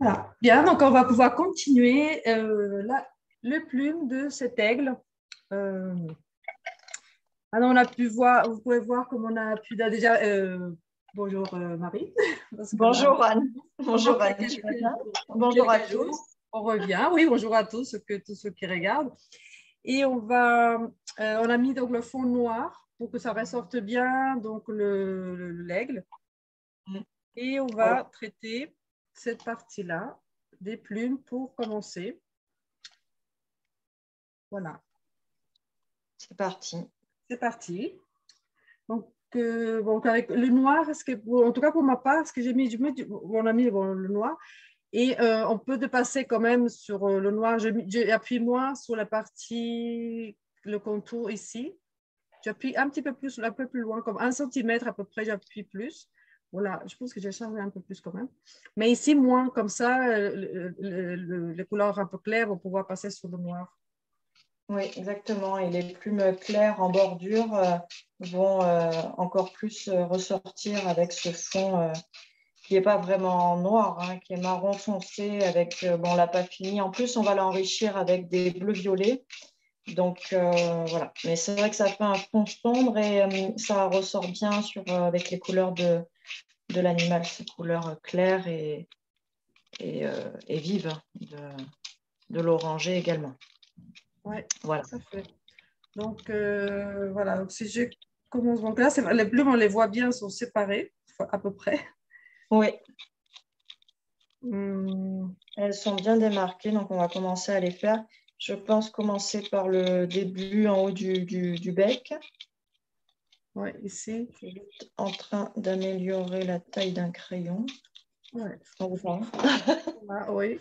Voilà. Bien, donc on va pouvoir continuer le plume de cet aigle. Euh, Alors, on a pu voir, vous pouvez voir comme on a pu déjà. Bonjour Marie, parce que là, Bonjour Anne. Bonjour après Anne, tu vas bien? Bonjour à quelques tous. jours, on revient. Oui, bonjour à tous ceux qui regardent. Et on a mis donc le fond noir pour que ça ressorte bien, donc l'aigle. Et on Voilà, va traiter cette partie-là des plumes pour commencer. Voilà, c'est parti. c'est parti. Donc avec le noir, en tout cas pour ma part, ce que j'ai mis, on a mis le noir. Et on peut dépasser quand même sur le noir. J'appuie moins sur la partie, le contour ici. J'appuie un petit peu plus, un peu plus loin, comme 1 centimètre à peu près, j'appuie plus. Voilà, je pense que j'ai changé un peu plus quand même. Mais ici, moins, comme ça, les couleurs un peu claires vont pouvoir passer sur le noir. Oui, exactement. Et les plumes claires en bordure vont encore plus ressortir avec ce fond qui n'est pas vraiment noir, hein, qui est marron foncé avec, bon, on l'a pas fini. En plus, on va l'enrichir avec des bleus violets. Donc voilà. Mais c'est vrai que ça fait un fond sombre et ça ressort bien avec les couleurs de l'animal, ces couleurs claires et vives de l'oranger également. Oui, Voilà. tout à fait. Donc, voilà. Donc, si je commence, donc là, les plumes, on les voit bien, sont séparées, à peu près. Oui, Hum, elles sont bien démarquées, donc on va commencer à les faire. Je pense commencer par le début en haut du bec. ouais, ici. Je suis juste en train d'améliorer la taille d'un crayon. Ouais. Au revoir. Voilà, oui.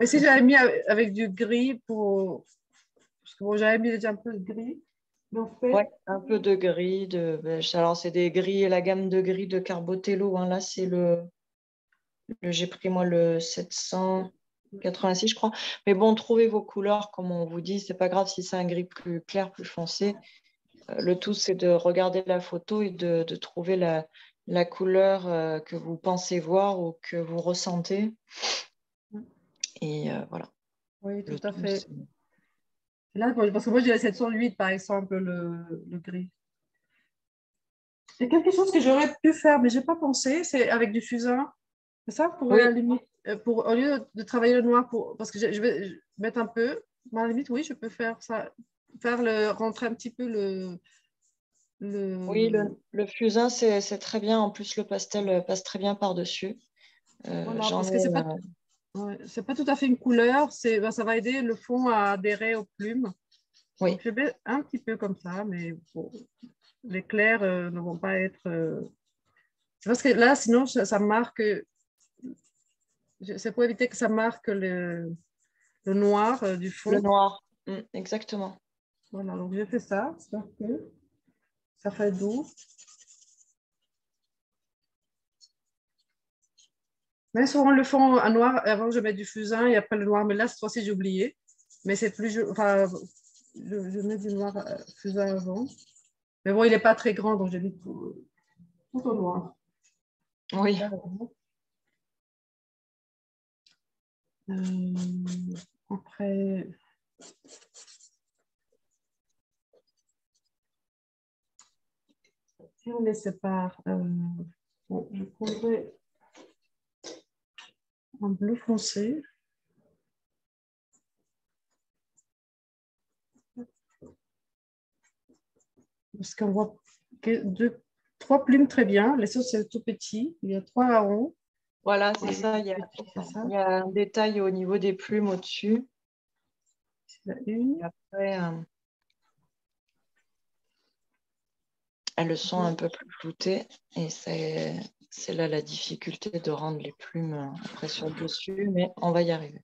Ici, j'avais mis avec du gris parce que bon, j'avais mis déjà un peu de gris. Mais en fait, Ouais, un peu de gris, de beige. Alors, c'est des gris, la gamme de gris de Carbotello, hein. Là, c'est j'ai pris moi le 786, je crois. Mais bon, trouvez vos couleurs, comme on vous dit. C'est pas grave si c'est un gris plus clair, plus foncé. Le tout, c'est de regarder la photo et de trouver la couleur que vous pensez voir ou que vous ressentez. Et voilà. oui, tout Le à tout, fait. Et là, parce que moi, j'ai la 708, par exemple, le gris. C'est quelque chose que j'aurais pu faire, mais je n'ai pas pensé, c'est avec du fusain. C'est ça, pour à la Oui, limite, au lieu de travailler le noir, parce que je vais mettre un peu, mais à la limite, oui, je peux faire ça, rentrer un petit peu oui, le le fusain, c'est très bien. En plus, le pastel passe très bien par-dessus. voilà, parce J'en que ai. ouais, c'est pas tout à fait une couleur, ben, ça va aider le fond à adhérer aux plumes. Donc, Oui, je mets un petit peu comme ça, mais bon, les clairs ne vont pas être. C'est parce que là, sinon, ça marque. C'est pour éviter que ça marque le noir du le fond. noir. Exactement. Voilà, donc j'ai fait ça. J'espère que ça fait doux. Mais souvent, le fond à noir, avant, je mets du fusain et après le noir. Mais là, cette fois-ci, j'ai oublié. Mais c'est plus. Enfin, je mets du noir fusain avant. Mais bon, il n'est pas très grand, donc j'ai mis tout au noir. Oui. Après, si on les sépare, bon, je prendrai un bleu foncé. Parce qu'on voit trois plumes très bien. Les autres, c'est tout petit. Il y a trois harengs. Voilà, c'est Et ça. c'est ça. Il y a un détail au niveau des plumes au-dessus. C'est la une. Et après, elles sont un peu plus floutées. Et c'est là la difficulté de rendre les plumes après sur le dessus. Mais on va y arriver.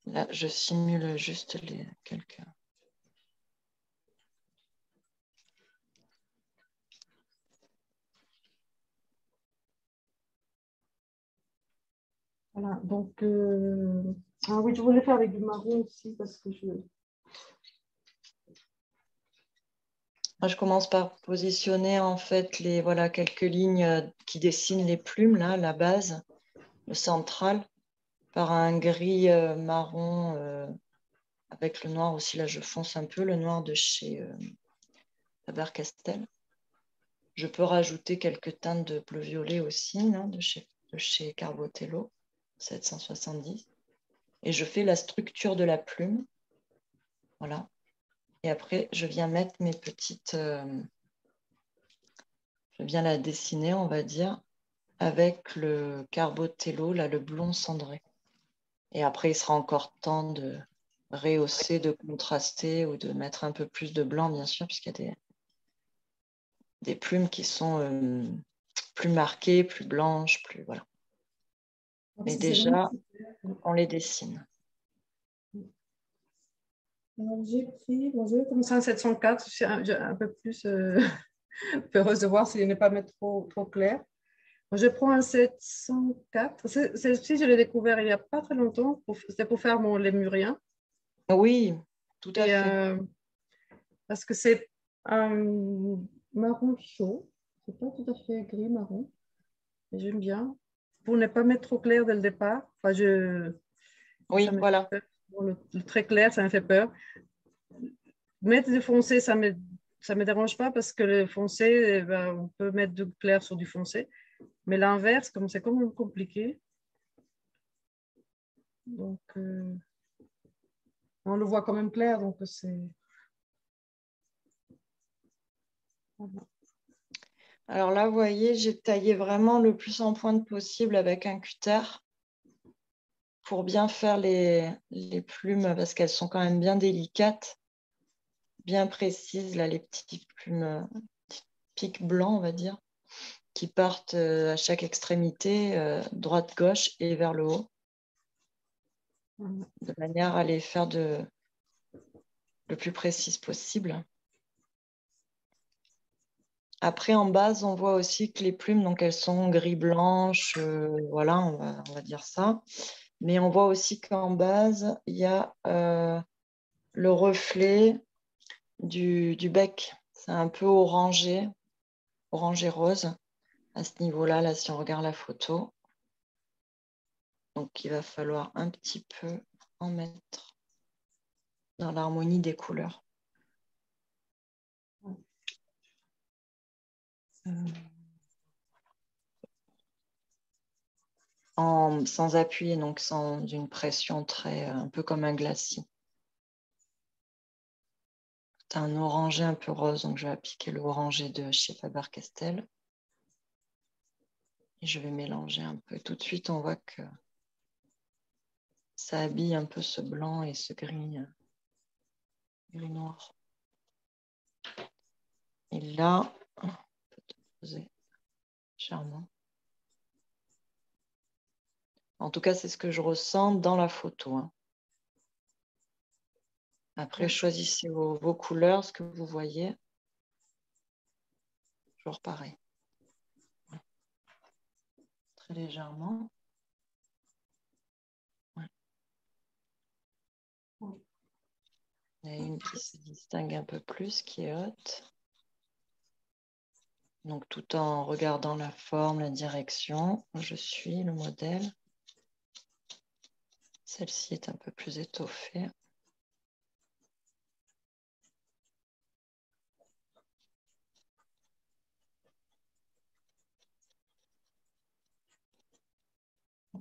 Là, je simule juste les quelques. Voilà. Donc, ah oui, je voulais faire avec du marron aussi parce que Moi, je commence par positionner en fait les voilà quelques lignes qui dessinent les plumes là, la base, le central, par un gris marron avec le noir aussi. Là, je fonce un peu le noir de chez Faber-Castell. Je peux rajouter quelques teintes de bleu-violet aussi hein, de chez Carbotello 770. Et je fais la structure de la plume. Voilà. Et après, je viens mettre mes petites... je viens la dessiner, on va dire, avec le Carbotello, là, le blond cendré. Et après, il sera encore temps de rehausser, de contraster ou de mettre un peu plus de blanc, bien sûr, puisqu'il y a des plumes qui sont plus marquées, plus blanches, plus... Voilà. Mais déjà, on les dessine. Alors, j'ai pris, bon, je vais commencer en 704, je suis un peu plus heureuse de voir s'il n'est pas mettre trop clair. Je prends un 704. Celle-ci, je l'ai découvert il n'y a pas très longtemps. C'était pour faire mon lémurien. Oui, tout à Et, fait. parce que c'est un marron chaud. C'est pas tout à fait gris marron. Mais j'aime bien. Pour ne pas mettre trop clair dès le départ. Enfin, ça Oui, me fait voilà. peur. Pour le très clair, ça me fait peur. Mettre du foncé, ça me dérange pas parce que le foncé, eh ben, on peut mettre du clair sur du foncé. Mais l'inverse, comme c'est quand même compliqué. Donc, on le voit quand même clair, donc c'est... Voilà. Alors là, vous voyez, j'ai taillé vraiment le plus en pointe possible avec un cutter pour bien faire les plumes parce qu'elles sont quand même bien délicates, bien précises, là, les petites plumes, petits pics blancs, on va dire, qui partent à chaque extrémité, droite-gauche et vers le haut, de manière à les faire le plus précise possible. Après, en base, on voit aussi que les plumes, donc elles sont gris-blanches, voilà, on va dire ça. Mais on voit aussi qu'en base, il y a le reflet du bec. C'est un peu orangé, orangé rose à ce niveau-là, là, si on regarde la photo. Donc, il va falloir un petit peu en mettre dans l'harmonie des couleurs. Sans appui, donc sans une pression très, un peu comme un glacis. C'est un orangé un peu rose, donc je vais appliquer le orangé de chez Faber-Castell. Et je vais mélanger un peu. Tout de suite, on voit que ça habille un peu ce blanc et ce gris noir. Et là, on peut poser charmant. En tout cas, c'est ce que je ressens dans la photo. Hein. Après, choisissez vos couleurs, ce que vous voyez. Toujours pareil. Très légèrement. Ouais. Il y a une qui se distingue un peu plus, qui est haute. Donc, tout en regardant la forme, la direction, je suis le modèle. Celle-ci est un peu plus étoffée.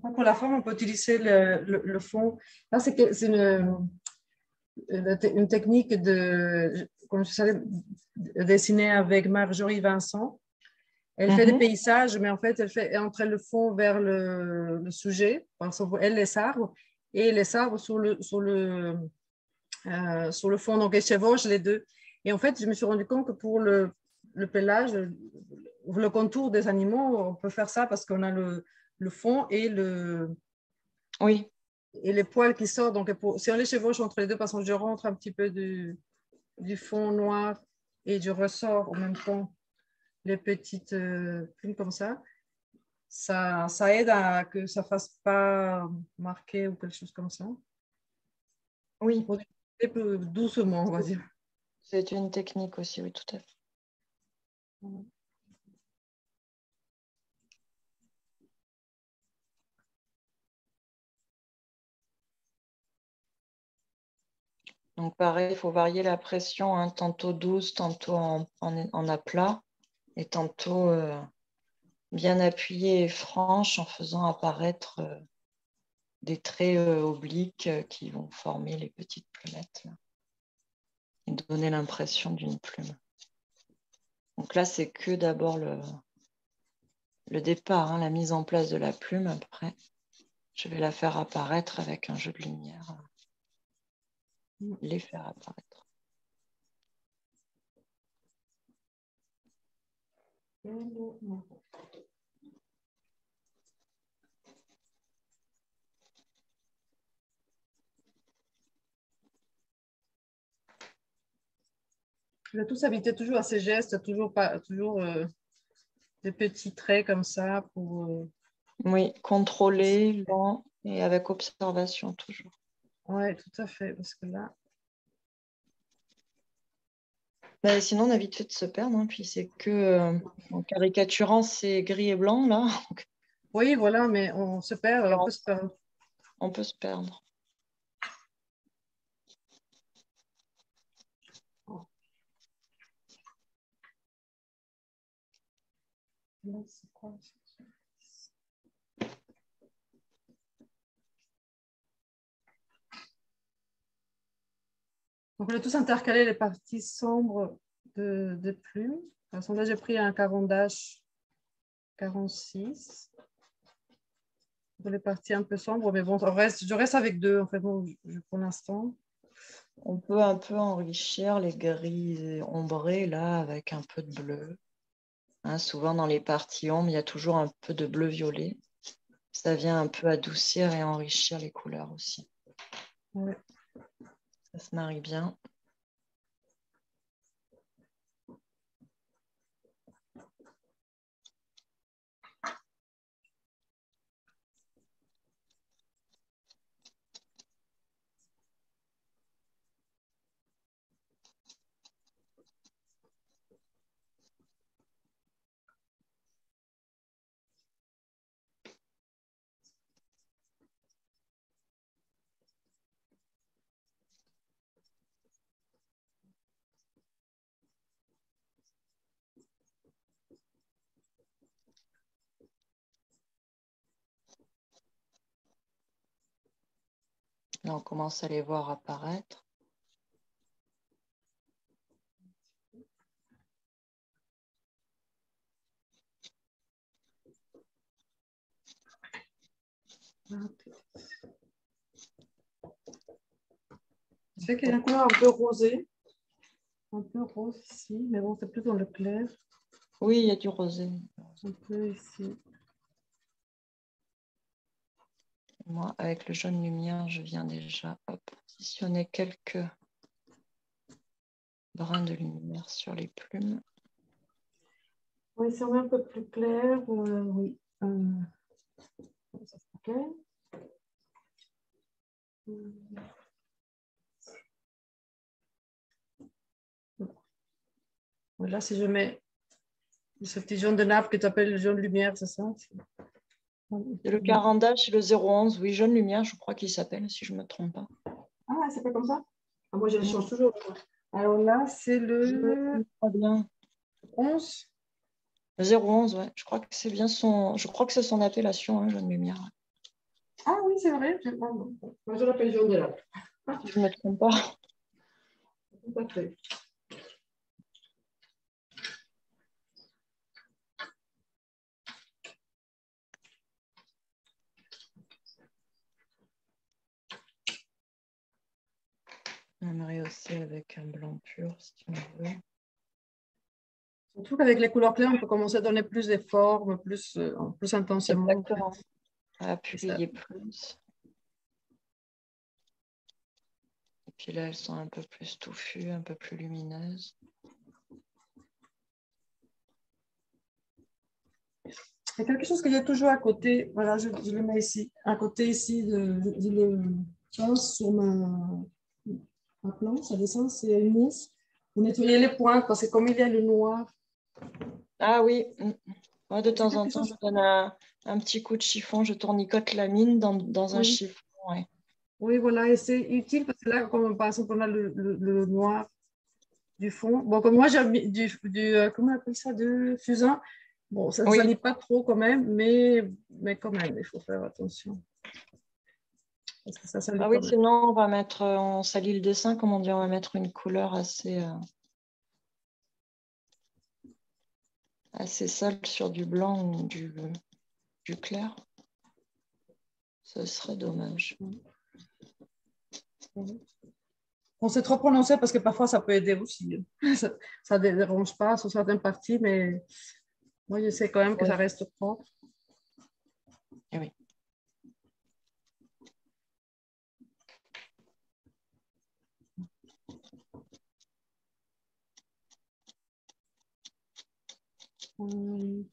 Pour la forme, on peut utiliser le fond. Là, c'est une technique comme je savais, dessiner avec Marjorie Vincent. Elle fait des paysages, mais en fait, elle fait entrer le fond vers le sujet. Elle, les arbres, et les arbres sur le fond. Donc, elle chevauche les deux. Et en fait, je me suis rendu compte que pour le pelage, le contour des animaux, on peut faire ça parce qu'on a le fond Oui. et les poils qui sortent. Donc, si on les chevauche entre les deux, parce que je rentre un petit peu du fond noir et je ressors en même temps les petites plumes comme ça aide à que ça ne fasse pas marquer ou quelque chose comme ça. Oui. Pour doucement, on va dire. C'est une technique aussi, oui, tout à fait. Donc pareil, il faut varier la pression, hein, tantôt douce, tantôt en aplat, et tantôt bien appuyée et franche en faisant apparaître des traits obliques qui vont former les petites plumettes là, et donner l'impression d'une plume. Donc là, c'est que d'abord le départ, hein, la mise en place de la plume. Après, je vais la faire apparaître avec un jeu de lumière, les faire apparaître. On a tous habité toujours à ces gestes, toujours, pas, toujours des petits traits comme ça pour... Oui, contrôler, lent et avec observation toujours. Oui, tout à fait, parce que là... Mais sinon, on a vite fait de se perdre, hein, puis c'est que, en caricaturant, c'est gris et blanc, là. Oui, voilà, mais on se perd, on peut se perdre. On peut se perdre. Là, c'est quoi, donc, on a tous intercalé les parties sombres de plumes. De toute façon, là, j'ai pris un carandache 46 pour les parties un peu sombres, mais bon, je reste avec deux, en fait, bon, pour l'instant. On peut un peu enrichir les gris ombrés, là, avec un peu de bleu. Hein, souvent, dans les parties ombres, il y a toujours un peu de bleu-violet. Ça vient un peu adoucir et enrichir les couleurs aussi. Ouais. Ça se marie bien. Là, on commence à les voir apparaître. Je sais qu'il y a une couleur un peu rosée, un peu rose ici, mais bon, c'est plus dans le clair. Oui, il y a du rosé. Un peu ici. Moi, avec le jaune lumière, je viens déjà positionner quelques brins de lumière sur les plumes. Oui, c'est un peu plus clair. Oui. Ça c'est clair. Là, si je mets ce petit jaune de nappe que tu appelles le jaune lumière, c'est ça? C'est le carandache, le 011, oui, jaune lumière, je crois qu'il s'appelle, si je ne me trompe pas. Ah, c'est pas comme ça? Ah, moi, je le change toujours. Alors là, c'est le Très bien. 11. Le 011, ouais. Je crois que c'est bien son. Je crois que c'est son appellation, hein, jaune lumière. Ah oui, c'est vrai. Moi, je l'appelle jaune de nappe. Si je ne me trompe pas. Tout à fait. On aimerait aussi avec un blanc pur, si on veut. Surtout qu'avec les couleurs claires, on peut commencer à donner plus de formes, plus intensément. Exactement. En fait. À appuyer plus. Et puis là, elles sont un peu plus touffues, un peu plus lumineuses. Il y a quelque chose que j'ai toujours à côté. Voilà, je le mets ici. À côté ici, je le place sur ma planche. Ça descend, c'est une mousse. Vous nettoyez les pointes parce que comme il y a le noir, Ah oui, moi de c'est temps en quelque temps, chose. je donne un petit coup de chiffon, je tournicote la mine dans un Oui, chiffon. Ouais. oui, voilà, et c'est utile parce que là, comme par exemple, on a le noir du fond. Bon, comme moi, j'ai mis comment on appelle ça, de fusain. Bon, ça ne Oui, salit pas trop quand même, mais quand même, il faut faire attention. Parce que ça salit ah oui, quand même. sinon on va mettre, on salit le dessin, comme on dit, on va mettre une couleur assez sale sur du blanc ou du clair. Ce serait dommage. On s'est trop prononcé parce que parfois ça peut aider aussi. Ça ne dérange pas sur certaines parties, mais moi j'essaie quand même que Oui, ça reste propre. eh oui. Hum,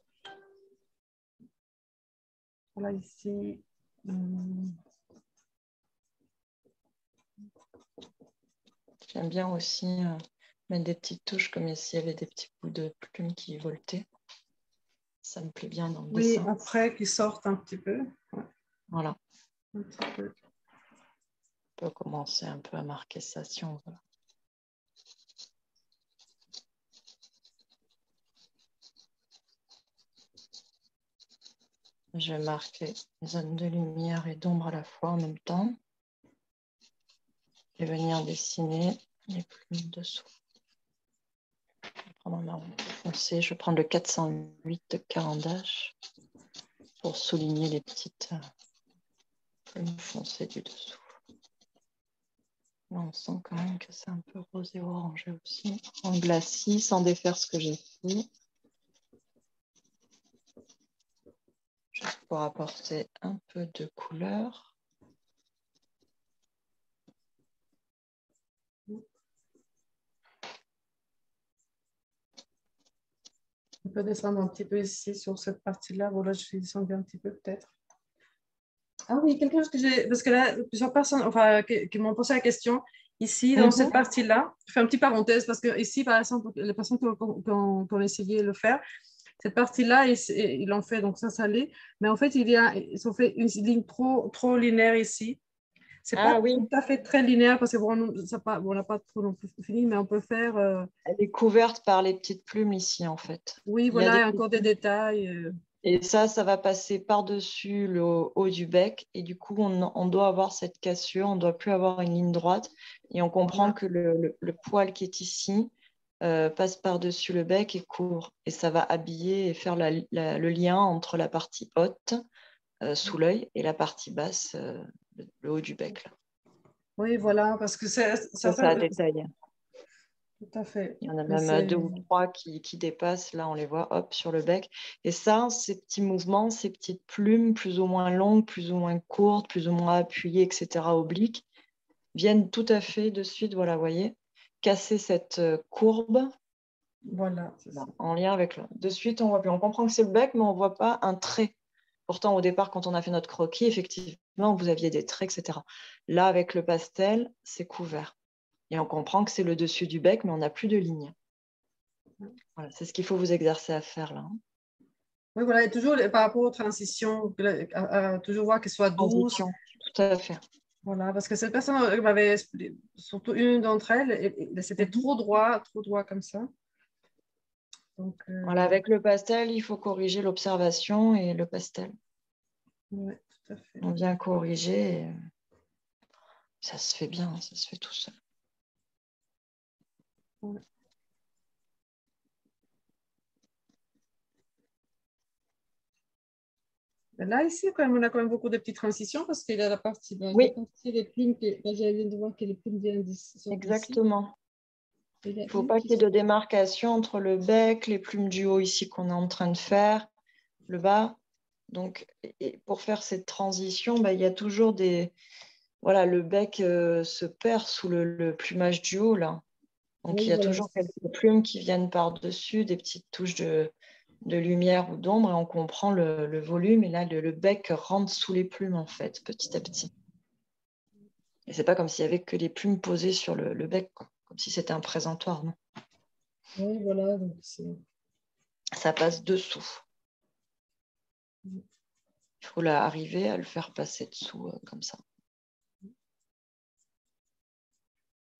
Voilà ici. J'aime bien aussi mettre des petites touches comme s'il y avait des petits bouts de plumes qui voltaient. Ça me plaît bien dans le Oui, dessin. en frais qui sortent un petit peu. Ouais, Voilà. un petit peu. On peut commencer un peu à marquer ça si on veut. Je vais marquer zone de lumière et d'ombre à la fois en même temps. Et venir dessiner les plumes dessous. Je vais prendre un marron foncé. Je vais prendre le 408 de Caran d'Ache pour souligner les petites plumes foncées du dessous. Là, on sent quand même que c'est un peu rosé orangé aussi. En glacis, sans défaire ce que j'ai fait. Juste pour apporter un peu de couleur. On peut descendre un petit peu ici sur cette partie-là. Voilà, je suis descendue un petit peu peut-être. Ah oui, quelque chose que j'ai. Parce que là, plusieurs personnes enfin, qui m'ont posé la question. Ici, dans cette partie-là, je fais un petit parenthèse parce que ici, par exemple, les personnes qui ont essayé de le faire, cette partie-là, ils l'ont fait, donc ça allait. Mais en fait, ils ont fait une ligne trop linéaire ici. C'est pas Ah oui, tout à fait très linéaire parce que on n'a pas trop non plus fini, mais on peut faire. elle est couverte par les petites plumes ici, en fait. Oui, Il y a des voilà, petites encore des plumes. détails. Et ça va passer par-dessus le haut du bec. Et du coup, on doit avoir cette cassure, on ne doit plus avoir une ligne droite. Et on comprend Voilà. que le poil qui est ici passe par-dessus le bec et court. Et ça va habiller et faire le lien entre la partie haute, sous l'œil, et la partie basse, le haut du bec. Là. Oui, voilà, parce que ça Ça fait. a détaillé. Tout à fait. Il y en a Mais même c'est. deux ou trois qui dépassent. Là, on les voit, hop, sur le bec. Et ça, ces petits mouvements, ces petites plumes plus ou moins longues, plus ou moins courtes, plus ou moins appuyées, etc., obliques, viennent tout à fait de suite, voilà, vous voyez, casser cette courbe Voilà, c'est ça. en lien avec le... De suite, on voit plus. On comprend que c'est le bec, mais on ne voit pas un trait. Pourtant, au départ, quand on a fait notre croquis, effectivement, vous aviez des traits, etc. Là, avec le pastel, c'est couvert. Et on comprend que c'est le dessus du bec, mais on n'a plus de ligne. Voilà, c'est ce qu'il faut vous exercer à faire là. Oui, voilà, et toujours par rapport aux transitions, toujours voir qu'elles soient douces. Transition, tout à fait. Voilà, parce que cette personne m'avait expliqué, surtout une d'entre elles, c'était Mhm. trop droit comme ça. Donc, Voilà, avec le pastel, il faut corriger l'observation et le pastel. ouais, tout à fait. On vient corriger et ça se fait bien, ça se fait tout seul. Ouais. Là, ici, quand même, on a quand même beaucoup de petites transitions parce qu'il y a la Oui, partie des plumes, là, j'ai viens de voir que les plumes viennent sortent d'ici. exactement. Il y a Il ne faut une pas qui qu'il y ait de démarcation entre le bec, les plumes du haut ici qu'on est en train de faire, le bas. Donc, et pour faire cette transition, bah, il y a toujours des... Voilà, le bec se perd sous le plumage du haut, là. Donc, il Oui, y a voilà. toujours quelques plumes qui viennent par-dessus, des petites touches de lumière ou d'ombre, et on comprend le volume. Et là, le bec rentre sous les plumes, en fait, petit à petit. Et c'est pas comme s'il y avait que les plumes posées sur le bec, quoi. comme si c'était un présentoir, non? Oui, voilà. Donc Ça passe dessous. Il faut arriver à le faire passer dessous comme ça.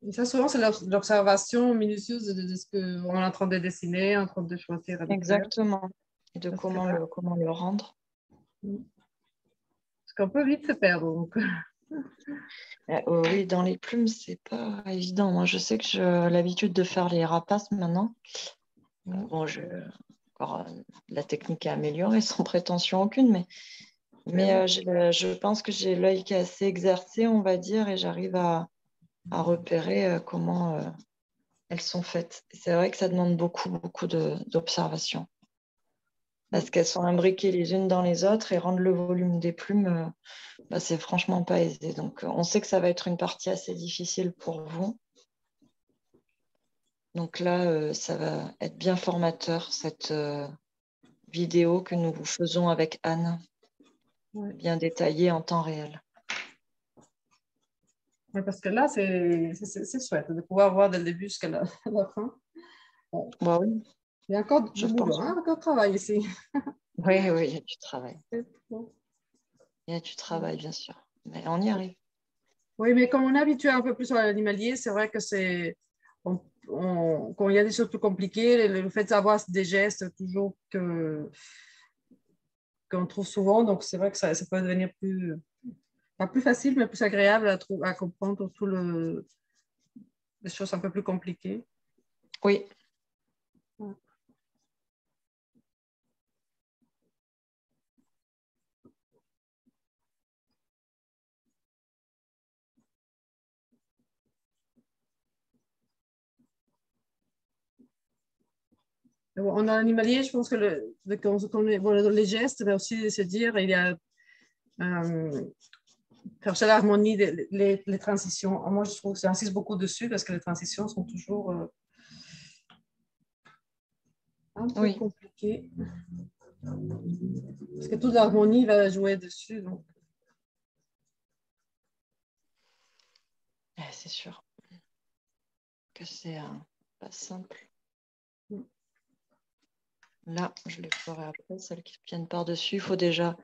Et ça, souvent, c'est l'observation minutieuse de ce qu'on est en train de dessiner, en train de choisir à le faire. Exactement. Et de Parce que comment le rendre. parce qu'on peut vite se perdre. Donc. Oui, dans les plumes, c'est pas évident. Moi, je sais que j'ai l'habitude de faire les rapaces maintenant. Bon, encore, la technique est améliorée sans prétention aucune, mais je pense que j'ai l'œil qui est assez exercé, on va dire, et j'arrive à repérer comment elles sont faites. C'est vrai que ça demande beaucoup, beaucoup d'observation. Parce qu'elles sont imbriquées les unes dans les autres et rendre le volume des plumes, c'est franchement pas aisé. Donc, on sait que ça va être une partie assez difficile pour vous. Donc là, ça va être bien formateur, cette vidéo que nous vous faisons avec Anne, bien détaillée en temps réel. Ouais, parce que là, c'est chouette de pouvoir voir dès le début jusqu'à la fin. Bon. Bah oui, Il y a encore je du boulot, pense. hein, encore de travail ici. Oui, il y a du travail. Bon. Il y a du travail, bien sûr. Mais on y arrive. Oui, mais comme on est habitué un peu plus à l'animalier, c'est vrai que c'est. Quand il y a des choses plus compliquées, le fait de savoir des gestes toujours qu'on trouve souvent, donc c'est vrai que ça peut devenir plus, pas plus facile, mais plus agréable à comprendre tout les choses un peu plus compliquées. Oui. Ouais. Bon, en animalier, je pense que les gestes, mais aussi se dire, il y a chercher l'harmonie, les transitions. Moi, je trouve que j'insiste beaucoup dessus parce que les transitions sont toujours un peu Oui. compliquées. Parce que toute l'harmonie va jouer dessus. Donc. C'est sûr que c'est pas simple. Là, je les ferai après, celles qui viennent par-dessus. Il faut déjà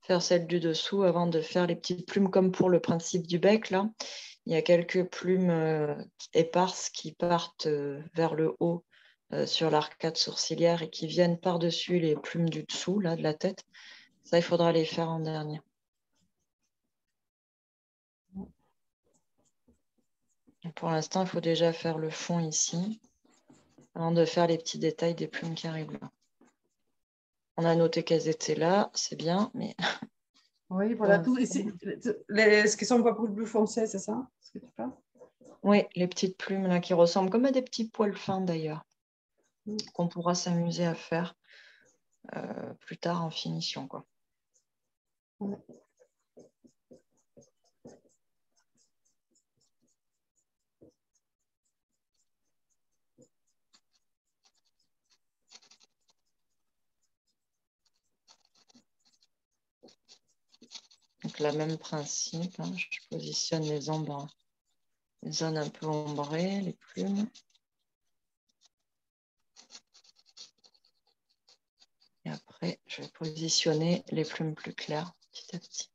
faire celle du dessous avant de faire les petites plumes, comme pour le principe du bec. Là, il y a quelques plumes éparses qui partent vers le haut sur l'arcade sourcilière et qui viennent par-dessus les plumes du dessous, là, de la tête. Ça, il faudra les faire en dernier. Et pour l'instant, il faut déjà faire le fond ici avant de faire les petits détails des plumes qui arrivent là. On a noté qu'elles étaient là, c'est bien, mais... Oui, voilà, tout ici. Ce qui sont un peu plus foncés, c'est ça ce que tu parles? Oui, les petites plumes là qui ressemblent comme à des petits poils fins d'ailleurs, qu'on pourra s'amuser à faire plus tard en finition, quoi. Ouais. Donc, le même principe, hein, je positionne les ombres, les zones un peu ombrées, les plumes. Et après, je vais positionner les plumes plus claires petit à petit.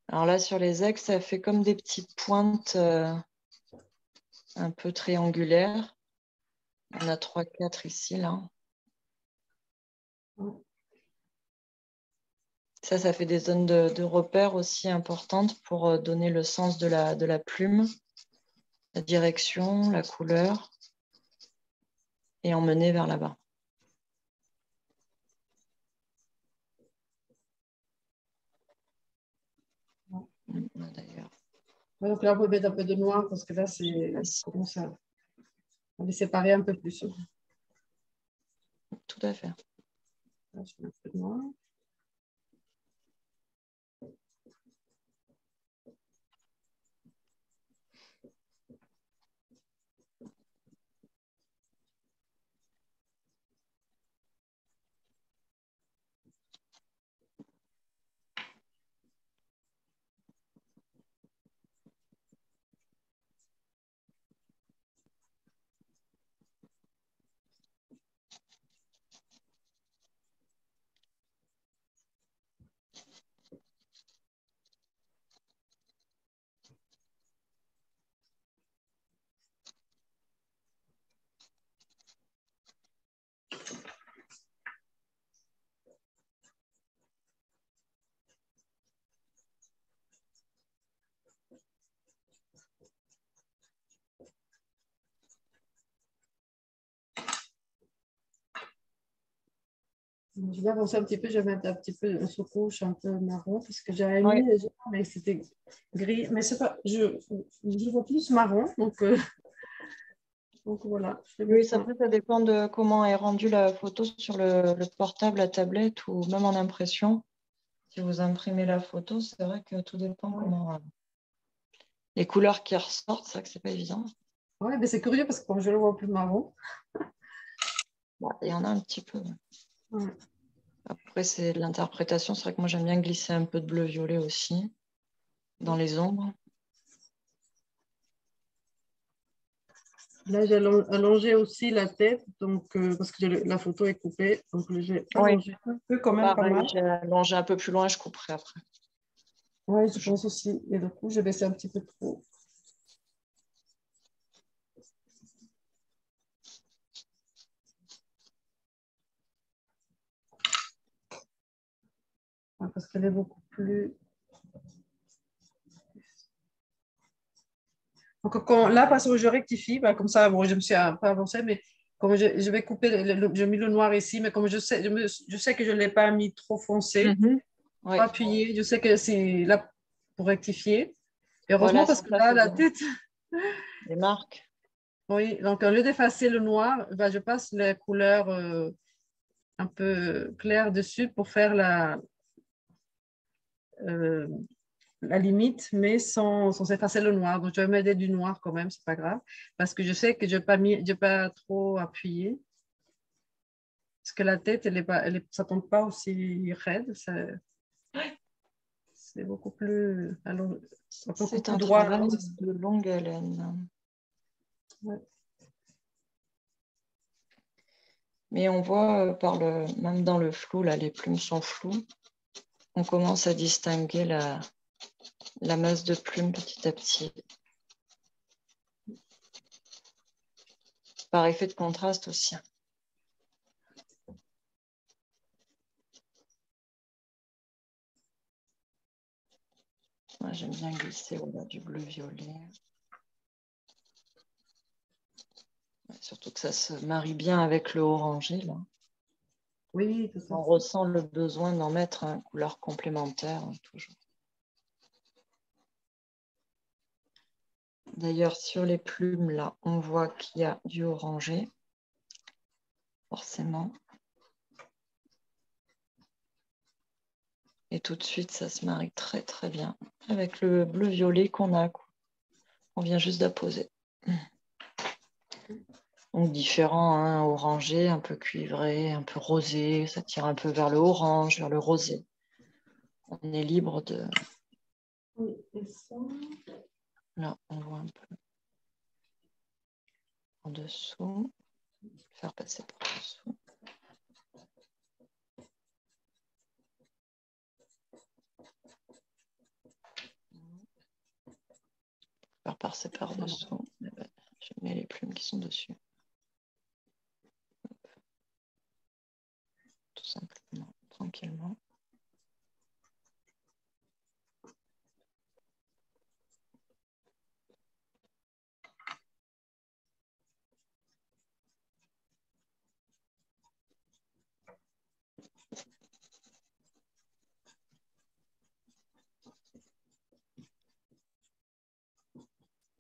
Alors là, sur les ailes, ça fait comme des petites pointes un peu triangulaires. On a 3-4 ici, là. Ça fait des zones de repère aussi importantes pour donner le sens de la plume, la direction, la couleur, et emmener vers là-bas. D'ailleurs. Donc là, on peut mettre un peu de noir parce que là, c'est comment ça on les séparer un peu plus. Tout à fait. Là, je mets un peu de noir. Je vais avancer un petit peu, je vais mettre un petit peu une sous-couche un peu marron parce que j'avais Oui, mis, mais c'était gris. Mais c'est pas, je vois plus marron, donc voilà. Je vais oui, mettre ça, ça dépend de comment est rendue la photo sur le portable, la tablette ou même en impression. Si vous imprimez la photo, c'est vrai que tout dépend comment les couleurs qui ressortent, c'est vrai que c'est pas évident. Ouais, mais c'est curieux parce que comme je le vois plus marron. Bon, il y en a un petit peu. Ouais. Après, c'est de l'interprétation. C'est vrai que moi, j'aime bien glisser un peu de bleu-violet aussi dans les ombres. Là, j'ai allongé aussi la tête, donc, parce que la photo est coupée, donc j'ai Oui, allongé un peu quand même pas pareil, mal. j'ai allongé un peu plus loin, je couperai après. Oui, je pense aussi. Et du coup, j'ai baissé un petit peu trop. Ouais, parce qu'elle est beaucoup plus... Donc, là, parce que je rectifie, bah, comme ça, bon, je me suis un peu avancée, mais comme je vais couper, j'ai mis le noir ici, mais comme je sais que je ne l'ai pas mis trop foncé, Oui, appuyé, je sais que c'est là pour rectifier. Et heureusement, voilà, parce c'est que ça, là, c'est la tête, des marques. oui, donc au lieu d'effacer le noir, bah, je passe les couleurs un peu claires dessus pour faire euh, la limite, mais sans effacer le noir. Donc, je vais mettre du noir quand même, c'est pas grave, parce que je sais que je n'ai pas trop appuyé, parce que la tête, ça tombe pas aussi raide, c'est beaucoup plus, alors, beaucoup C'est plus un droit. travail de longue haleine. Ouais. Mais on voit même dans le flou, là, les plumes sont floues. On commence à distinguer la masse de plumes petit à petit. Par effet de contraste aussi. Moi, j'aime bien glisser du bleu-violet. Surtout que ça se marie bien avec le orangé, là. Oui, tout à On fait. ressent le besoin d'en mettre une couleur complémentaire, toujours. D'ailleurs, sur les plumes, là, on voit qu'il y a du orangé, forcément. Et tout de suite, ça se marie très, très bien avec le bleu-violet qu'on vient juste d'apposer. Donc différent, hein, orangé, un peu cuivré, un peu rosé, ça tire un peu vers le orange, vers le rosé. On est libre de... Oui, et ça... Là, on voit un peu en dessous. Faire passer par dessous. Faire passer par dessous. Je mets les plumes qui sont dessus. Tout simplement, tranquillement.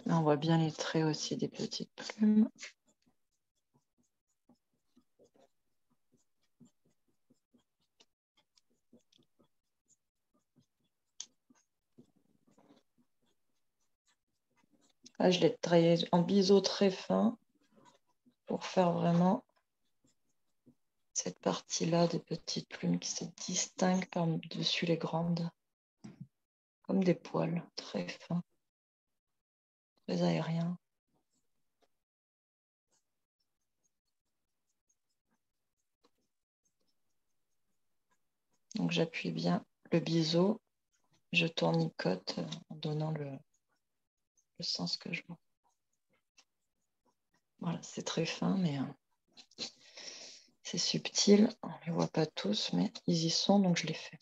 Là, on voit bien les traits aussi des petites plumes. Là, je l'ai taillé en biseau très fin pour faire vraiment cette partie-là des petites plumes qui se distinguent par-dessus les grandes, comme des poils très fins, très aériens. Donc j'appuie bien le biseau, je tournicote en donnant le sens que je veux. Voilà, c'est très fin, mais c'est subtil. On ne les voit pas tous, mais ils y sont, donc je les fais.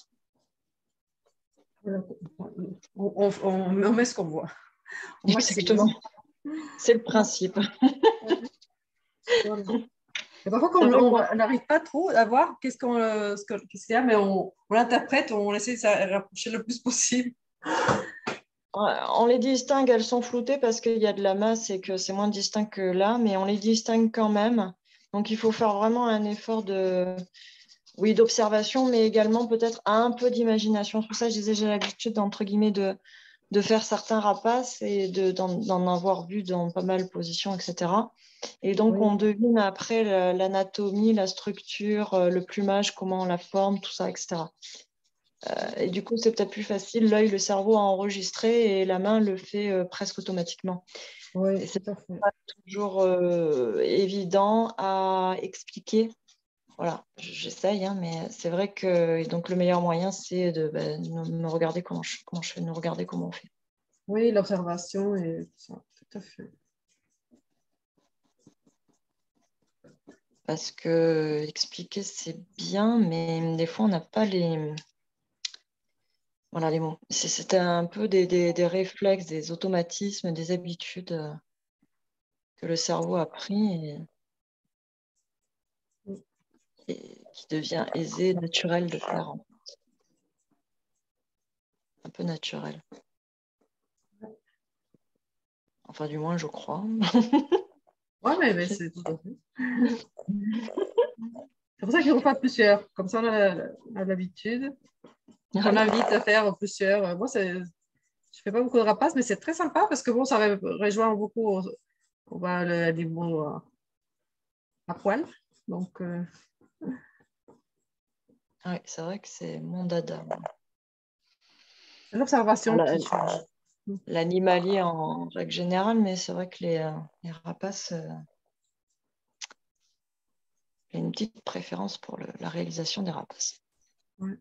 On met ce qu'on voit. Exactement. C'est le principe. Voilà. Et parfois, quand on n'arrive pas trop à voir qu'est-ce qu'il y a, mais on l'interprète, on essaie de se rapprocher le plus possible. On les distingue, elles sont floutées parce qu'il y a de la masse et que c'est moins distinct que là, mais on les distingue quand même. Donc, il faut faire vraiment un effort oui, d'observation, mais également peut-être un peu d'imagination. C'est pour ça que je disais, j'ai l'habitude, entre guillemets, de faire certains rapaces et d'en avoir vu dans pas mal de positions, etc. Et donc, Oui. on devine après l'anatomie, la structure, le plumage, comment on la forme, tout ça, etc. Et du coup, c'est peut-être plus facile. L'œil, le cerveau a enregistré et la main le fait presque automatiquement. Oui, Et c'est tout à fait. pas toujours évident à expliquer. Voilà, j'essaye, hein, mais c'est vrai que donc le meilleur moyen, c'est de me regarder comment je fais, de nous regarder comment on fait. Oui, l'observation et tout ça, tout à fait. Parce que expliquer, c'est bien, mais des fois, on n'a pas voilà, les mots. C'était un peu des réflexes, des automatismes, des habitudes que le cerveau a pris et qui devient aisé, naturel de faire. Un peu naturel. Enfin, du moins, je crois. Oui, mais c'est tout à fait. C'est pour ça qu'il faut faire plusieurs. Comme ça, on a l'habitude. On invite à faire plusieurs. Moi, je ne fais pas beaucoup de rapaces, mais c'est très sympa parce que bon, ça rejoint beaucoup les mots à poil. Donc, Oui, c'est vrai que c'est mon dada. c'est l'observation Voilà, qui change. l'animalier en règle générale, mais c'est vrai que les rapaces, j'ai une petite préférence pour la réalisation des rapaces. Ouais.